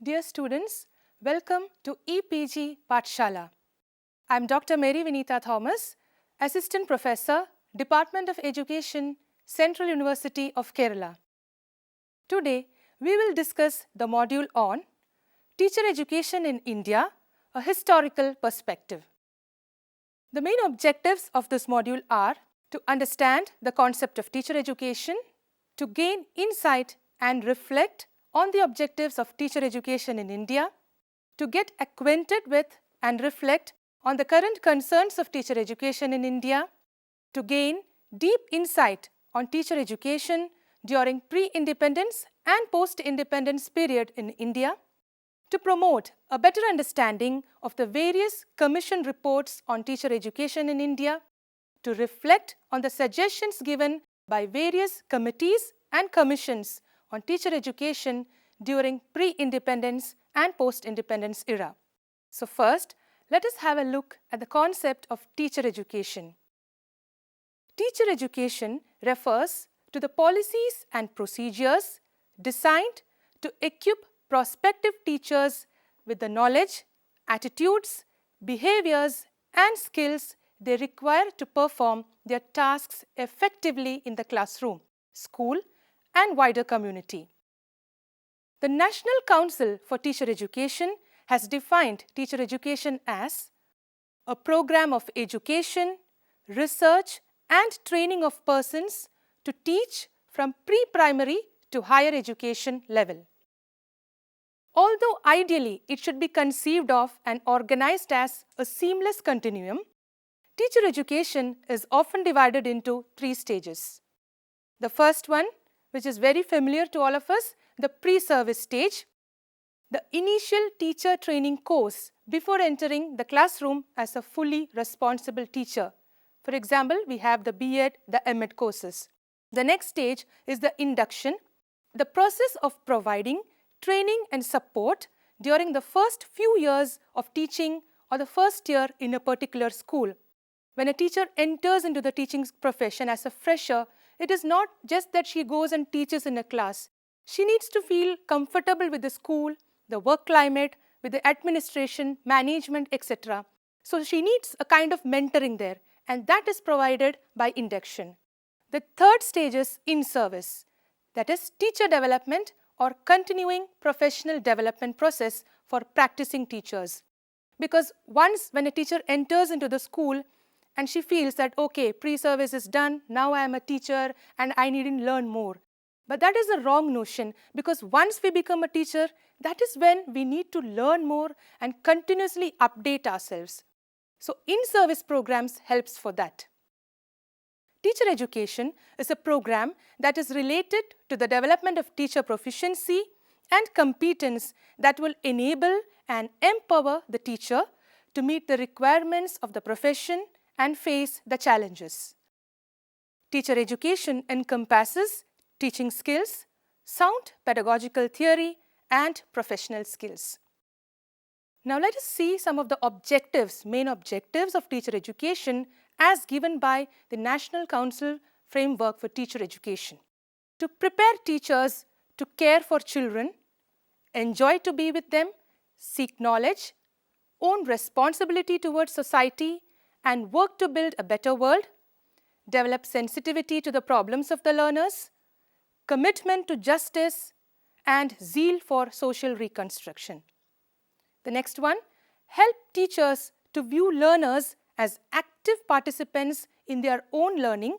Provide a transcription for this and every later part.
Dear students, welcome to EPG Pathshala. I am Dr. Mary Vinita Thomas, Assistant Professor, Department of Education, Central University of Kerala. Today, we will discuss the module on Teacher Education in India, a Historical Perspective. The main objectives of this module are to understand the concept of teacher education, to gain insight and reflect on the objectives of teacher education in India, to get acquainted with and reflect on the current concerns of teacher education in India, to gain deep insight on teacher education during pre-independence and post-independence period in India, to promote a better understanding of the various commission reports on teacher education in India, to reflect on the suggestions given by various committees and commissions on teacher education during pre-independence and post-independence era. So first, let us have a look at the concept of teacher education. Teacher education refers to the policies and procedures designed to equip prospective teachers with the knowledge, attitudes, behaviors, and skills they require to perform their tasks effectively in the classroom, school, and wider community. The National Council for Teacher Education has defined teacher education as a program of education, research, and training of persons to teach from pre-primary to higher education level. Although ideally it should be conceived of and organized as a seamless continuum, teacher education is often divided into three stages. The first one, which is very familiar to all of us, the pre-service stage, the initial teacher training course before entering the classroom as a fully responsible teacher. For example, we have the B.Ed, the M.Ed courses. The next stage is the induction, the process of providing training and support during the first few years of teaching or the first year in a particular school. When a teacher enters into the teaching profession as a fresher, it is not just that she goes and teaches in a class. She needs to feel comfortable with the school, the work climate, with the administration, management, etc. So she needs a kind of mentoring there, and that is provided by induction. The third stage is in-service, that is teacher development or continuing professional development process for practicing teachers. Because once when a teacher enters into the school and she feels that, okay, pre-service is done, now I am a teacher and I need to learn more. But that is a wrong notion, because once we become a teacher, that is when we need to learn more and continuously update ourselves. So in-service programs helps for that. Teacher education is a program that is related to the development of teacher proficiency and competence that will enable and empower the teacher to meet the requirements of the profession and face the challenges. Teacher education encompasses teaching skills, sound pedagogical theory, and professional skills. Now let us see some of the main objectives of teacher education as given by the National Council Framework for Teacher Education. To prepare teachers to care for children, enjoy to be with them, seek knowledge, own responsibility towards society, and work to build a better world, develop sensitivity to the problems of the learners, commitment to justice, and zeal for social reconstruction. The next one, help teachers to view learners as active participants in their own learning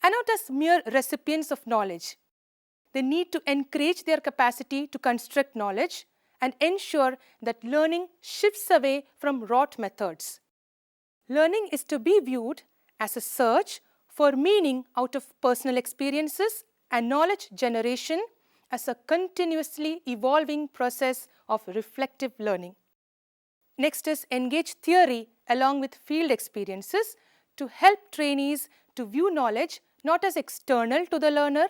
and not as mere recipients of knowledge. They need to encourage their capacity to construct knowledge and ensure that learning shifts away from rote methods. Learning is to be viewed as a search for meaning out of personal experiences and knowledge generation as a continuously evolving process of reflective learning. Next is engage theory along with field experiences to help trainees to view knowledge not as external to the learner,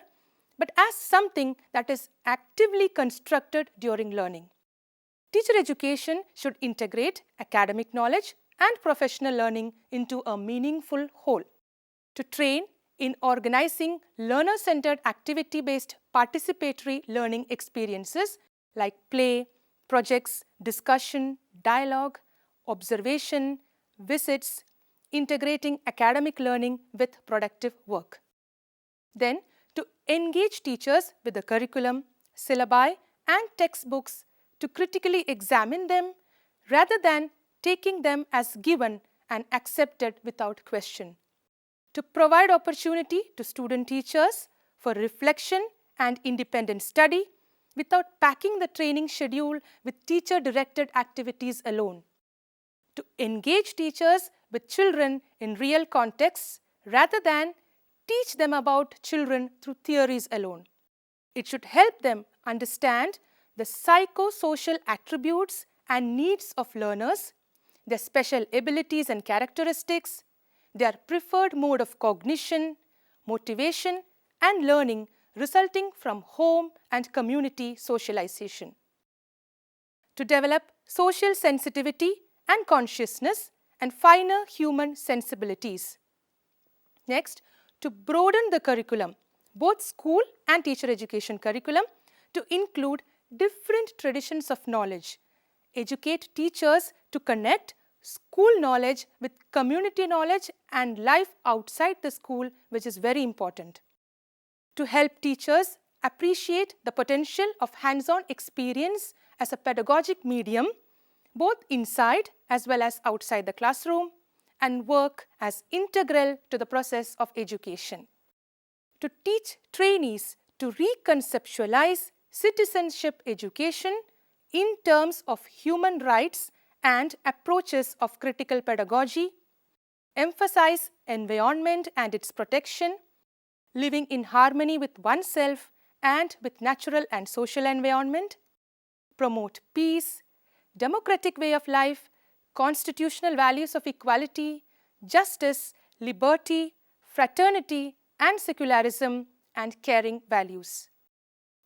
but as something that is actively constructed during learning. Teacher education should integrate academic knowledge and professional learning into a meaningful whole. To train in organizing learner-centered activity-based participatory learning experiences like play, projects, discussion, dialogue, observation, visits, integrating academic learning with productive work. Then, to engage teachers with the curriculum, syllabi, and textbooks to critically examine them rather than taking them as given and accepted without question. To provide opportunity to student teachers for reflection and independent study without packing the training schedule with teacher-directed activities alone. To engage teachers with children in real contexts rather than teach them about children through theories alone. It should help them understand the psychosocial attributes and needs of learners, their special abilities and characteristics, their preferred mode of cognition, motivation, and learning resulting from home and community socialization. To develop social sensitivity and consciousness and finer human sensibilities. Next, to broaden the curriculum, both school and teacher education curriculum, to include different traditions of knowledge. Educate teachers to connect school knowledge with community knowledge and life outside the school, which is very important. To help teachers appreciate the potential of hands-on experience as a pedagogic medium, both inside as well as outside the classroom, and work as integral to the process of education. To teach trainees to reconceptualize citizenship education in terms of human rights and approaches of critical pedagogy, emphasize environment and its protection, living in harmony with oneself and with natural and social environment, promote peace, democratic way of life, constitutional values of equality, justice, liberty, fraternity, and secularism, and caring values.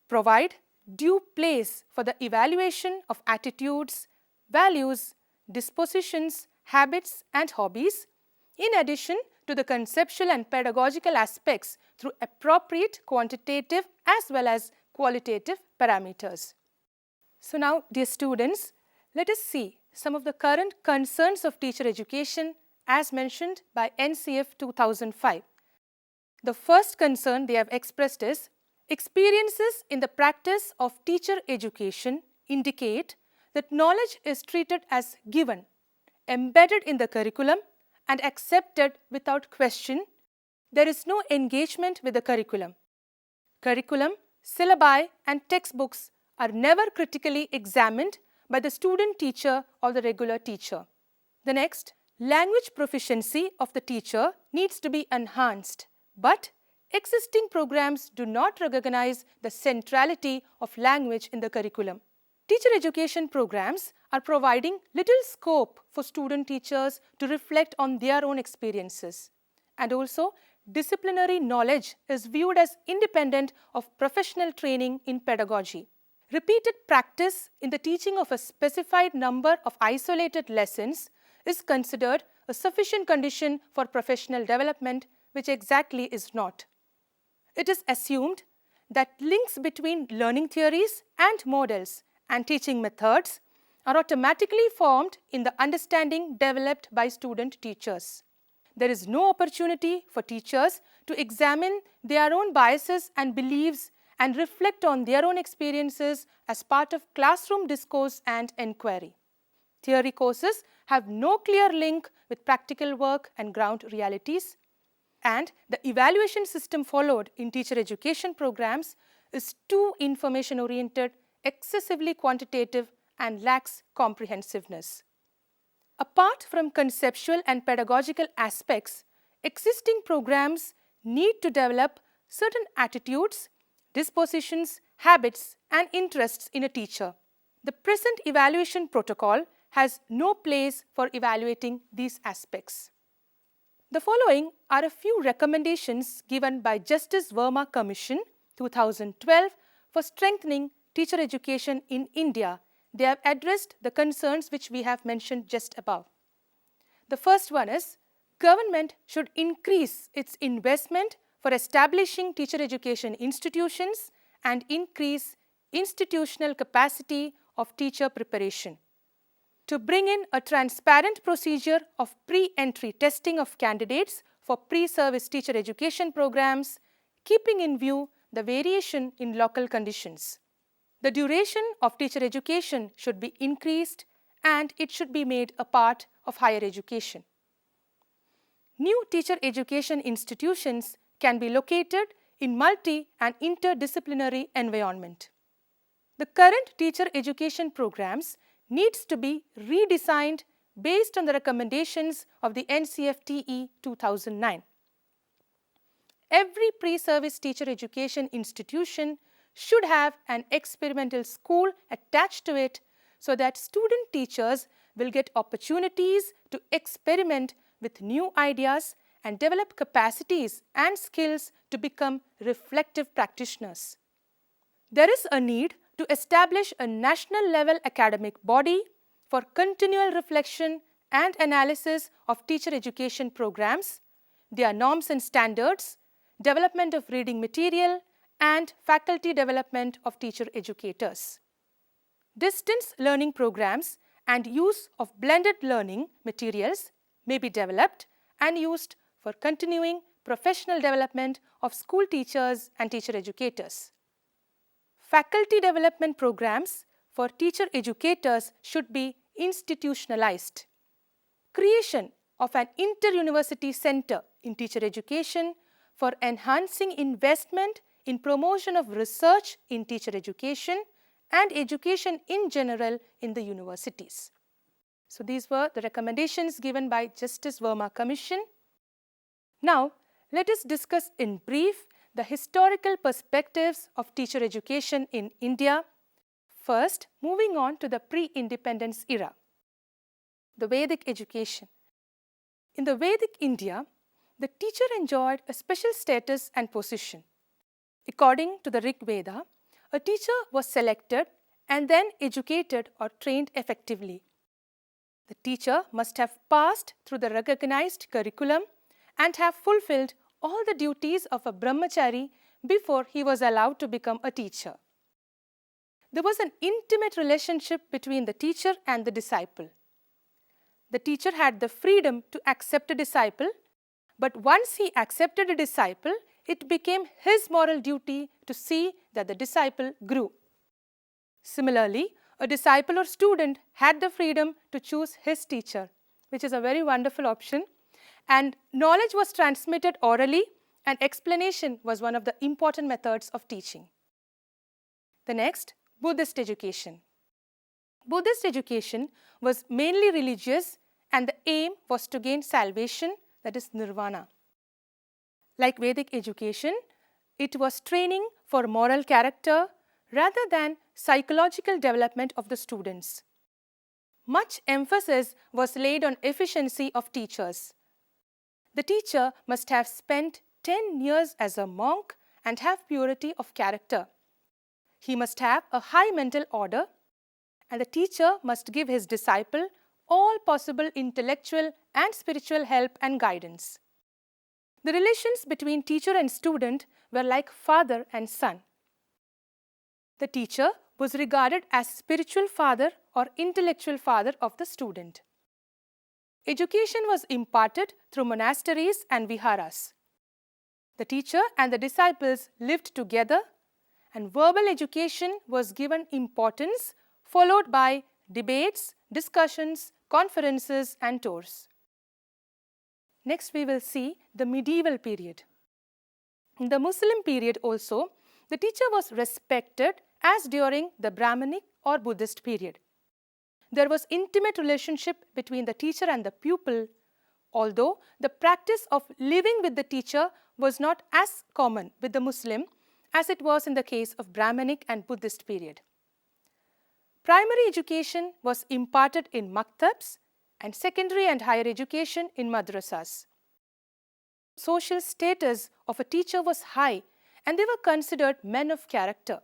Provide due place for the evaluation of attitudes, values, dispositions, habits, and hobbies, in addition to the conceptual and pedagogical aspects through appropriate quantitative as well as qualitative parameters. So now, dear students, let us see some of the current concerns of teacher education as mentioned by NCF 2005. The first concern they have expressed is, experiences in the practice of teacher education indicate that knowledge is treated as given, embedded in the curriculum and accepted without question. There is no engagement with the curriculum. Curriculum, syllabi and textbooks are never critically examined by the student teacher or the regular teacher. The next, language proficiency of the teacher needs to be enhanced, but existing programs do not recognize the centrality of language in the curriculum. Teacher education programs are providing little scope for student teachers to reflect on their own experiences. And also, disciplinary knowledge is viewed as independent of professional training in pedagogy. Repeated practice in the teaching of a specified number of isolated lessons is considered a sufficient condition for professional development, which exactly is not. It is assumed that links between learning theories and models and teaching methods are automatically formed in the understanding developed by student teachers. There is no opportunity for teachers to examine their own biases and beliefs and reflect on their own experiences as part of classroom discourse and enquiry. Theory courses have no clear link with practical work and ground realities, and the evaluation system followed in teacher education programs is too information-oriented, excessively quantitative, and lacks comprehensiveness. Apart from conceptual and pedagogical aspects, existing programs need to develop certain attitudes, dispositions, habits, and interests in a teacher. The present evaluation protocol has no place for evaluating these aspects. The following are a few recommendations given by Justice Verma Commission 2012 for strengthening teacher education in India. They have addressed the concerns which we have mentioned just above. The first one is, government should increase its investment for establishing teacher education institutions and increase institutional capacity of teacher preparation. To bring in a transparent procedure of pre-entry testing of candidates for pre-service teacher education programs, keeping in view the variation in local conditions. The duration of teacher education should be increased and it should be made a part of higher education. New teacher education institutions can be located in multi- and interdisciplinary environment. The current teacher education programs needs to be redesigned based on the recommendations of the NCFTE 2009. Every pre-service teacher education institution should have an experimental school attached to it so that student teachers will get opportunities to experiment with new ideas and develop capacities and skills to become reflective practitioners. There is a need to establish a national level academic body for continual reflection and analysis of teacher education programs, their norms and standards, development of reading material, and faculty development of teacher educators. Distance learning programs and use of blended learning materials may be developed and used for continuing professional development of school teachers and teacher educators. Faculty development programs for teacher educators should be institutionalized. Creation of an inter-university center in teacher education for enhancing investment in promotion of research in teacher education and education in general in the universities. So these were the recommendations given by Justice Verma Commission. Now, let us discuss in brief the historical perspectives of teacher education in India. First, moving on to the pre-independence era. The Vedic education. In the Vedic India, the teacher enjoyed a special status and position. According to the Rig Veda, a teacher was selected and then educated or trained effectively. The teacher must have passed through the recognized curriculum and have fulfilled all the duties of a brahmachari before he was allowed to become a teacher. There was an intimate relationship between the teacher and the disciple. The teacher had the freedom to accept a disciple, but once he accepted a disciple, it became his moral duty to see that the disciple grew. Similarly, a disciple or student had the freedom to choose his teacher, which is a very wonderful option. And knowledge was transmitted orally, and explanation was one of the important methods of teaching. The next, Buddhist education. Buddhist education was mainly religious, and the aim was to gain salvation, that is nirvana. Like Vedic education, it was training for moral character rather than psychological development of the students. Much emphasis was laid on efficiency of teachers. The teacher must have spent 10 years as a monk and have purity of character. He must have a high mental order, and the teacher must give his disciple all possible intellectual and spiritual help and guidance. The relations between teacher and student were like father and son. The teacher was regarded as spiritual father or intellectual father of the student. Education was imparted through monasteries and viharas. The teacher and the disciples lived together, and verbal education was given importance, followed by debates, discussions, conferences, and tours. Next, we will see the medieval period. In the Muslim period also, the teacher was respected as during the Brahminic or Buddhist period. There was intimate relationship between the teacher and the pupil, although the practice of living with the teacher was not as common with the Muslim as it was in the case of Brahminic and Buddhist period. Primary education was imparted in maktabs and secondary and higher education in madrasas. Social status of a teacher was high and they were considered men of character.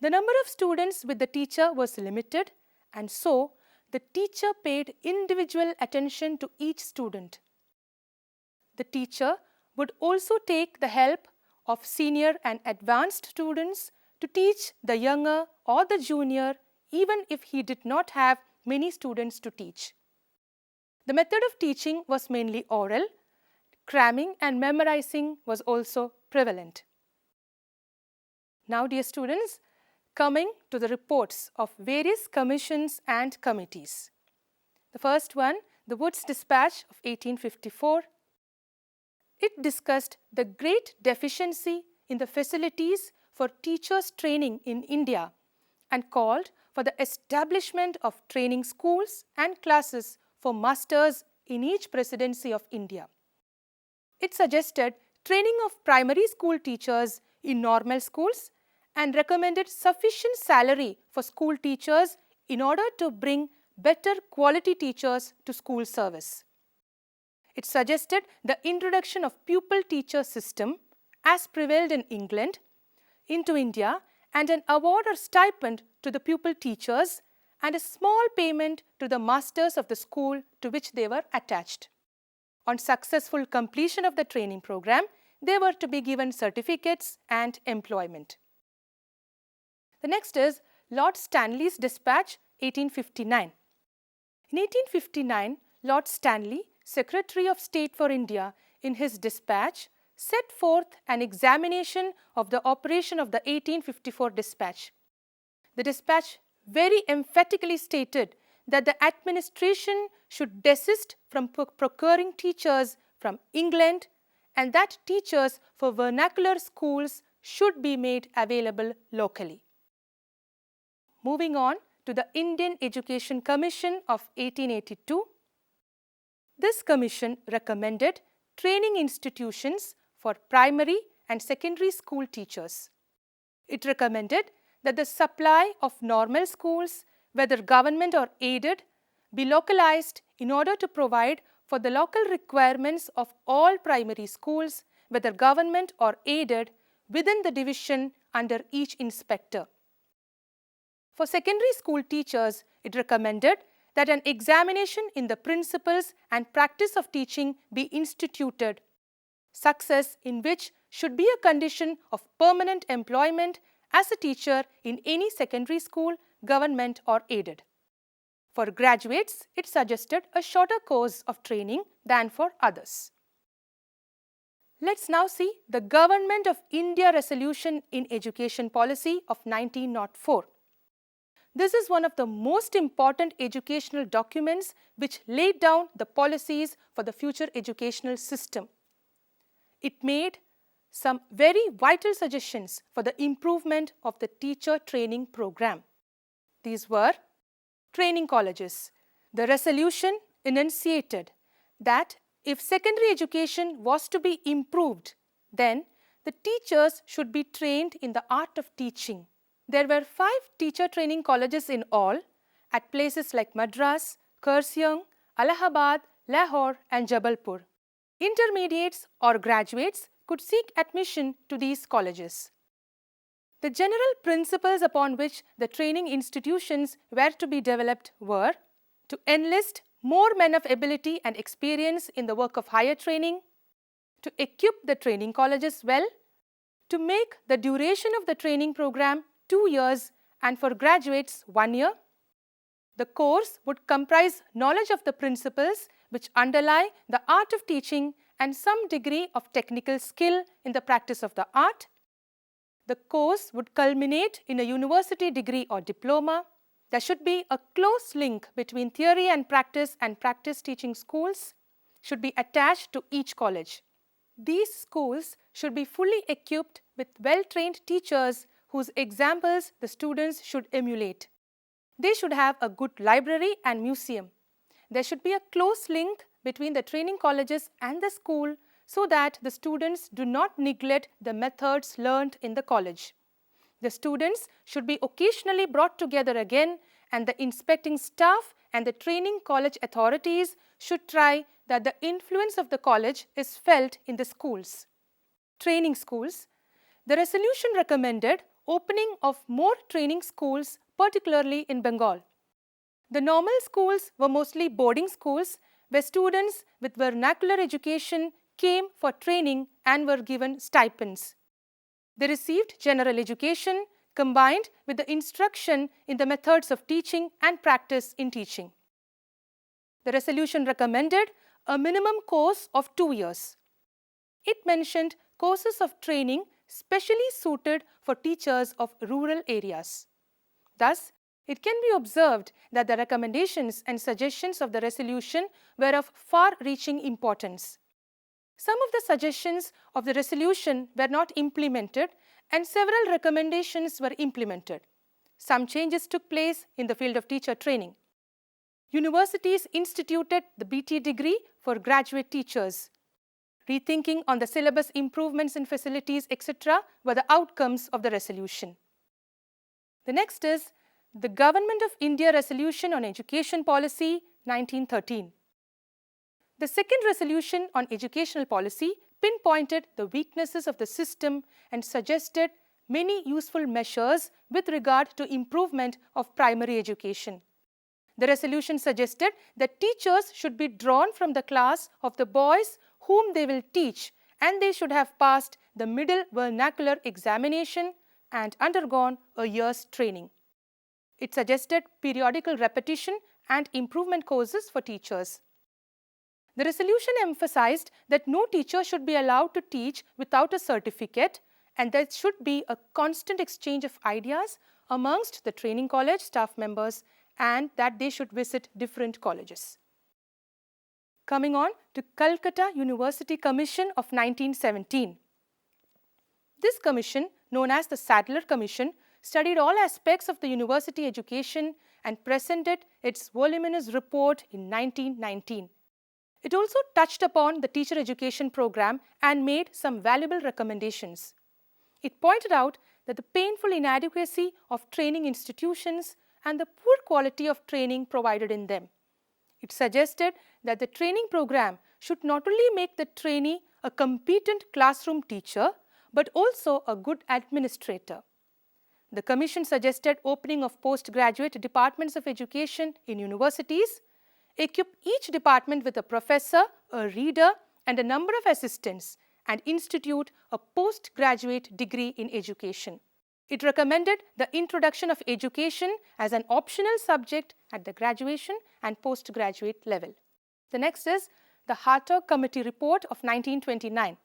The number of students with the teacher was limited, and so the teacher paid individual attention to each student. The teacher would also take the help of senior and advanced students to teach the younger or the junior even if he did not have many students to teach. The method of teaching was mainly oral. Cramming and memorizing was also prevalent. Now, dear students, coming to the reports of various commissions and committees. The first one, the Woods Dispatch of 1854. It discussed the great deficiency in the facilities for teachers' training in India and called for the establishment of training schools and classes for masters in each presidency of India. It suggested training of primary school teachers in normal schools and recommended sufficient salary for school teachers in order to bring better quality teachers to school service. It suggested the introduction of pupil-teacher system as prevailed in England into India and an award or stipend to the pupil teachers and a small payment to the masters of the school to which they were attached. On successful completion of the training program, they were to be given certificates and employment. The next is Lord Stanley's Dispatch 1859. In 1859, Lord Stanley, Secretary of State for India, in his dispatch set forth an examination of the operation of the 1854 dispatch. The dispatch very emphatically stated that the administration should desist from procuring teachers from England and that teachers for vernacular schools should be made available locally. Moving on to the Indian Education Commission of 1882. This commission recommended training institutions for primary and secondary school teachers. It recommended that the supply of normal schools, whether government or aided, be localized in order to provide for the local requirements of all primary schools, whether government or aided, within the division under each inspector. For secondary school teachers, it recommended that an examination in the principles and practice of teaching be instituted, success in which should be a condition of permanent employment as a teacher in any secondary school, government or aided. For graduates, it suggested a shorter course of training than for others. Let's now see the Government of India Resolution in Education Policy of 1904. This is one of the most important educational documents which laid down the policies for the future educational system. It made some very vital suggestions for the improvement of the teacher training program. These were training colleges. The resolution enunciated that if secondary education was to be improved, then the teachers should be trained in the art of teaching. There were 5 teacher training colleges in all at places like Madras, Kurseong, Allahabad, Lahore and Jabalpur. Intermediates or graduates could seek admission to these colleges. The general principles upon which the training institutions were to be developed were to enlist more men of ability and experience in the work of higher training, to equip the training colleges well, to make the duration of the training program 2 years and for graduates 1 year. The course would comprise knowledge of the principles which underlie the art of teaching and some degree of technical skill in the practice of the art. The course would culminate in a university degree or diploma. There should be a close link between theory and practice teaching schools should be attached to each college. These schools should be fully equipped with well-trained teachers whose examples the students should emulate. They should have a good library and museum. There should be a close link between the training colleges and the school so that the students do not neglect the methods learnt in the college. The students should be occasionally brought together again and the inspecting staff and the training college authorities should try that the influence of the college is felt in the schools. Training schools. The resolution recommended opening of more training schools, particularly in Bengal. The normal schools were mostly boarding schools where students with vernacular education came for training and were given stipends. They received general education, combined with the instruction in the methods of teaching and practice in teaching. The resolution recommended a minimum course of 2 years. It mentioned courses of training specially suited for teachers of rural areas. Thus, it can be observed that the recommendations and suggestions of the resolution were of far-reaching importance. Some of the suggestions of the resolution were not implemented and several recommendations were implemented. Some changes took place in the field of teacher training. Universities instituted the BT degree for graduate teachers. Rethinking on the syllabus improvements in facilities, etc. were the outcomes of the resolution. The next is the Government of India Resolution on Education Policy 1913. The second resolution on educational policy pinpointed the weaknesses of the system and suggested many useful measures with regard to improvement of primary education. The resolution suggested that teachers should be drawn from the class of the boys whom they will teach, and they should have passed the middle vernacular examination and undergone a year's training. It suggested periodical repetition and improvement courses for teachers. The resolution emphasized that no teacher should be allowed to teach without a certificate, and there should be a constant exchange of ideas amongst the training college staff members, and that they should visit different colleges. Coming on to Calcutta University Commission of 1917. This commission, known as the Sadler Commission, studied all aspects of the university education and presented its voluminous report in 1919. It also touched upon the teacher education program and made some valuable recommendations. It pointed out that the painful inadequacy of training institutions and the poor quality of training provided in them. It suggested that the training program should not only make the trainee a competent classroom teacher, but also a good administrator. The Commission suggested opening of postgraduate departments of education in universities, equip each department with a professor, a reader, and a number of assistants, and institute a postgraduate degree in education. It recommended the introduction of education as an optional subject at the graduation and postgraduate level. The next is the Hartog Committee Report of 1929.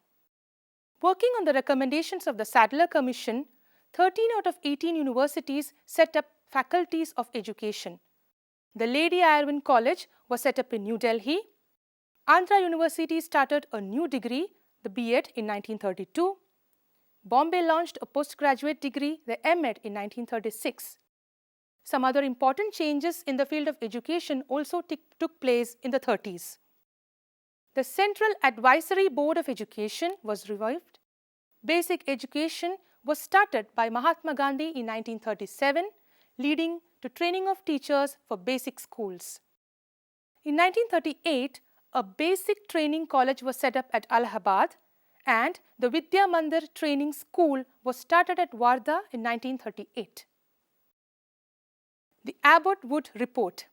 Working on the recommendations of the Sadler Commission, 13 out of 18 universities set up faculties of education. The Lady Irwin College was set up in New Delhi. Andhra University started a new degree, the B.Ed, in 1932. Bombay launched a postgraduate degree, the M.Ed, in 1936. Some other important changes in the field of education also took place in the 30s. The Central Advisory Board of Education was revived. Basic education was started by Mahatma Gandhi in 1937, leading to training of teachers for basic schools. In 1938, a basic training college was set up at Allahabad, and the Vidya-mitra training school was started at Wardha in 1938. The Abbott-Wood Report.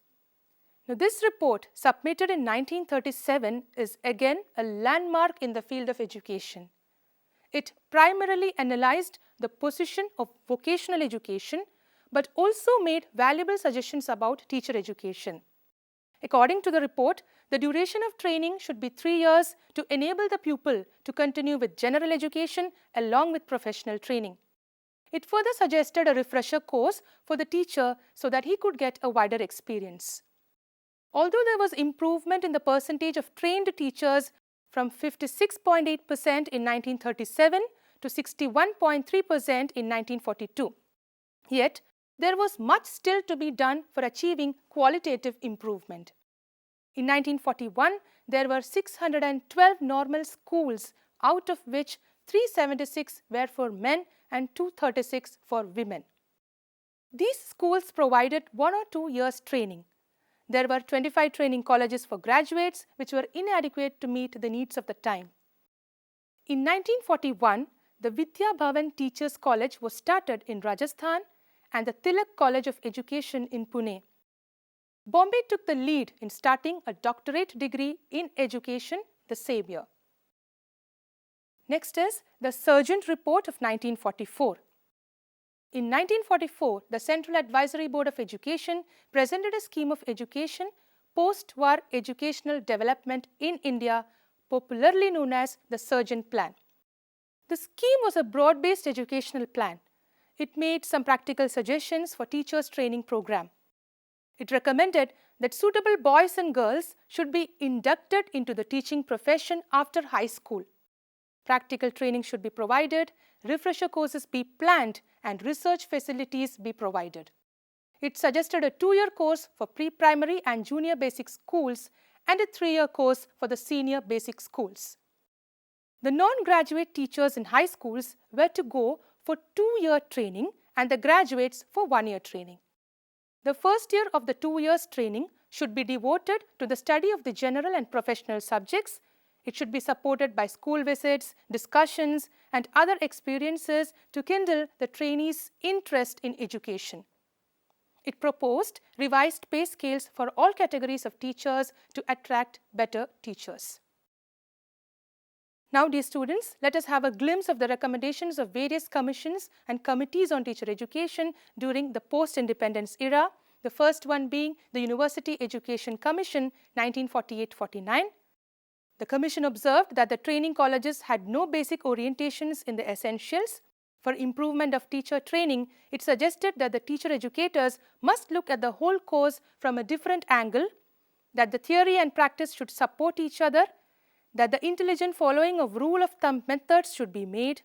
Now, this report, submitted in 1937, is again a landmark in the field of education. It primarily analyzed the position of vocational education, but also made valuable suggestions about teacher education. According to the report, the duration of training should be 3 years to enable the pupil to continue with general education along with professional training. It further suggested a refresher course for the teacher so that he could get a wider experience. Although there was improvement in the percentage of trained teachers from 56.8% in 1937 to 61.3% in 1942, yet there was much still to be done for achieving qualitative improvement. In 1941, there were 612 normal schools, out of which 376 were for men and 236 for women. These schools provided 1 or 2 years training. There were 25 training colleges for graduates, which were inadequate to meet the needs of the time. In 1941, the Vidya Bhavan Teachers College was started in Rajasthan and the Tilak College of Education in Pune. Bombay took the lead in starting a doctorate degree in education the same year. Next is the Sargent Report of 1944. In 1944, the Central Advisory Board of Education presented a scheme of education post-war educational development in India, popularly known as the Surgeon Plan. The scheme was a broad-based educational plan. It made some practical suggestions for teachers' training program. It recommended that suitable boys and girls should be inducted into the teaching profession after high school. Practical training should be provided, refresher courses be planned, and research facilities be provided. It suggested a 2-year course for pre-primary and junior basic schools and a 3-year course for the senior basic schools. The non-graduate teachers in high schools were to go for 2-year training and the graduates for 1-year training. The first year of the 2 years training should be devoted to the study of the general and professional subjects. It should be supported by school visits, discussions, and other experiences to kindle the trainees' interest in education. It proposed revised pay scales for all categories of teachers to attract better teachers. Now, dear students, let us have a glimpse of the recommendations of various commissions and committees on teacher education during the post-independence era, the first one being the University Education Commission 1948-49. The commission observed that the training colleges had no basic orientations in the essentials. For improvement of teacher training, it suggested that the teacher educators must look at the whole course from a different angle, that the theory and practice should support each other, that the intelligent following of rule of thumb methods should be made,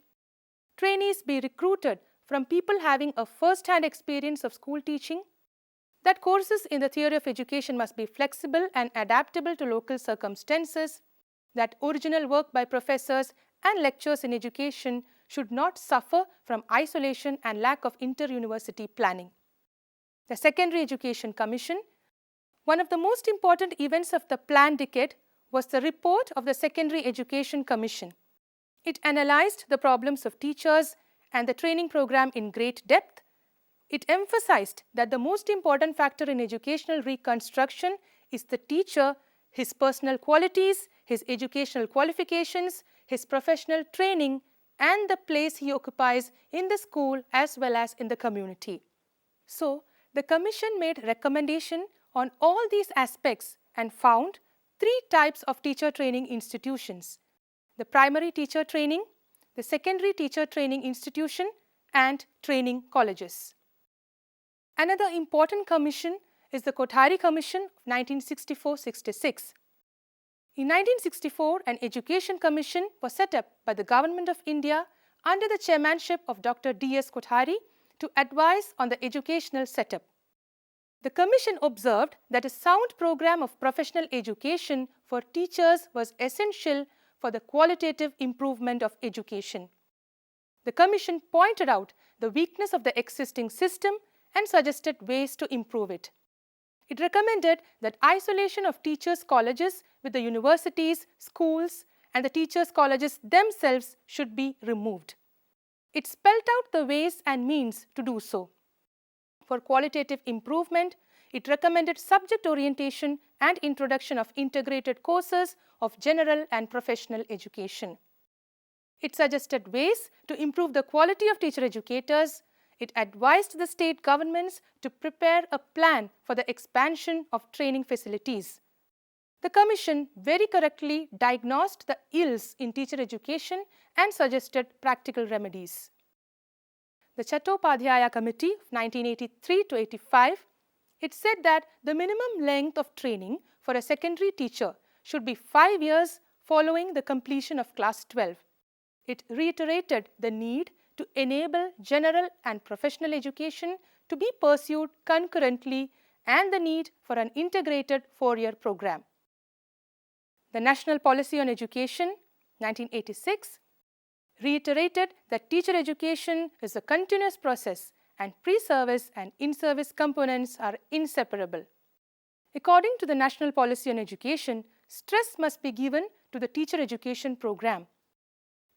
trainees be recruited from people having a first-hand experience of school teaching, that courses in the theory of education must be flexible and adaptable to local circumstances, that original work by professors and lecturers in education should not suffer from isolation and lack of inter-university planning. The Secondary Education Commission, one of the most important events of the planned decade, was the report of the Secondary Education Commission. It analyzed the problems of teachers and the training program in great depth. It emphasized that the most important factor in educational reconstruction is the teacher, his personal qualities, his educational qualifications, his professional training, and the place he occupies in the school as well as in the community. So, the Commission made recommendation on all these aspects and found 3 types of teacher training institutions: the primary teacher training, the secondary teacher training institution, and training colleges. Another important commission is the Kothari Commission of 1964-66. In 1964, an education commission was set up by the Government of India under the chairmanship of Dr. D.S. Kothari to advise on the educational setup. The commission observed that a sound program of professional education for teachers was essential for the qualitative improvement of education. The commission pointed out the weakness of the existing system and suggested ways to improve it. It recommended that isolation of teachers' colleges with the universities, schools, and the teachers' colleges themselves should be removed. It spelled out the ways and means to do so. For qualitative improvement, it recommended subject orientation and introduction of integrated courses of general and professional education. It suggested ways to improve the quality of teacher educators. It advised the state governments to prepare a plan for the expansion of training facilities. The Commission very correctly diagnosed the ills in teacher education and suggested practical remedies. The Chattopadhyaya Committee of 1983-85, it said that the minimum length of training for a secondary teacher should be 5 years following the completion of class 12. It reiterated the need to enable general and professional education to be pursued concurrently and the need for an integrated 4-year program. The National Policy on Education, 1986, reiterated that teacher education is a continuous process and pre-service and in-service components are inseparable. According to the National Policy on Education, stress must be given to the teacher education program.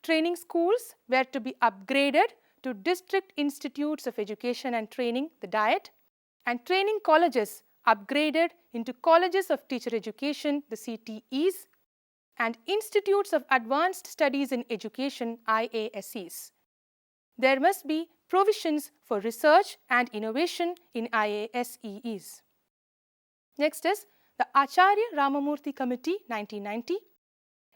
Training schools were to be upgraded to District Institutes of Education and Training, the DIET, and training colleges upgraded into Colleges of Teacher Education, the CTEs, and Institutes of Advanced Studies in Education, IASEs. There must be provisions for research and innovation in IASEEs. Next is the Acharya Ramamurthy Committee 1990.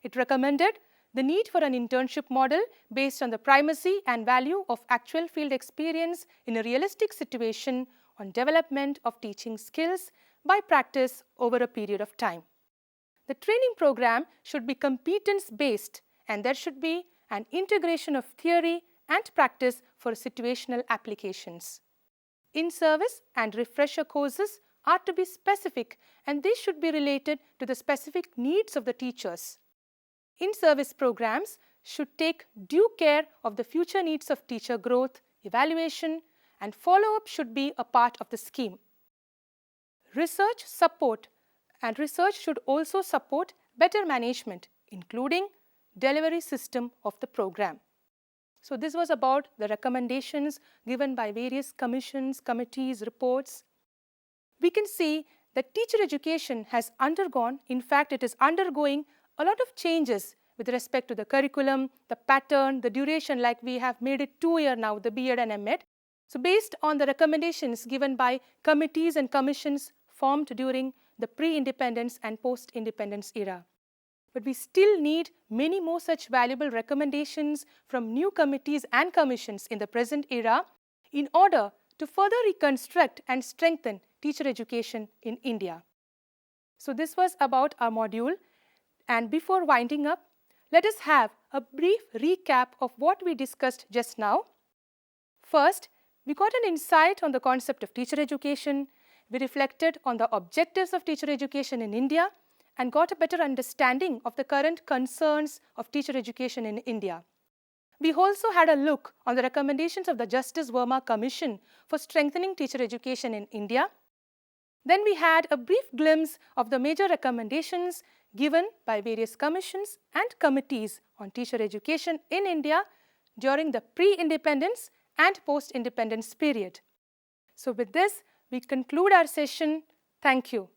It recommended the need for an internship model based on the primacy and value of actual field experience in a realistic situation on development of teaching skills by practice over a period of time. The training program should be competence-based and there should be an integration of theory and practice for situational applications. In-service and refresher courses are to be specific and they should be related to the specific needs of the teachers. In-service programs should take due care of the future needs of teacher growth, evaluation, and follow-up should be a part of the scheme. Research support and research should also support better management, including delivery system of the program. So this was about the recommendations given by various commissions, committees, reports. We can see that teacher education has undergone, in fact it is undergoing a lot of changes with respect to the curriculum, the pattern, the duration, like we have made it 2 years now, the B.Ed and M.Ed. So based on the recommendations given by committees and commissions formed during the pre-independence and post-independence era. But we still need many more such valuable recommendations from new committees and commissions in the present era in order to further reconstruct and strengthen teacher education in India. So this was about our module, and before winding up, let us have a brief recap of what we discussed just now. First, we got an insight on the concept of teacher education. We reflected on the objectives of teacher education in India and got a better understanding of the current concerns of teacher education in India. We also had a look on the recommendations of the Justice Verma Commission for strengthening teacher education in India. Then we had a brief glimpse of the major recommendations given by various commissions and committees on teacher education in India during the pre-independence and post-independence period. So with this, we conclude our session. Thank you.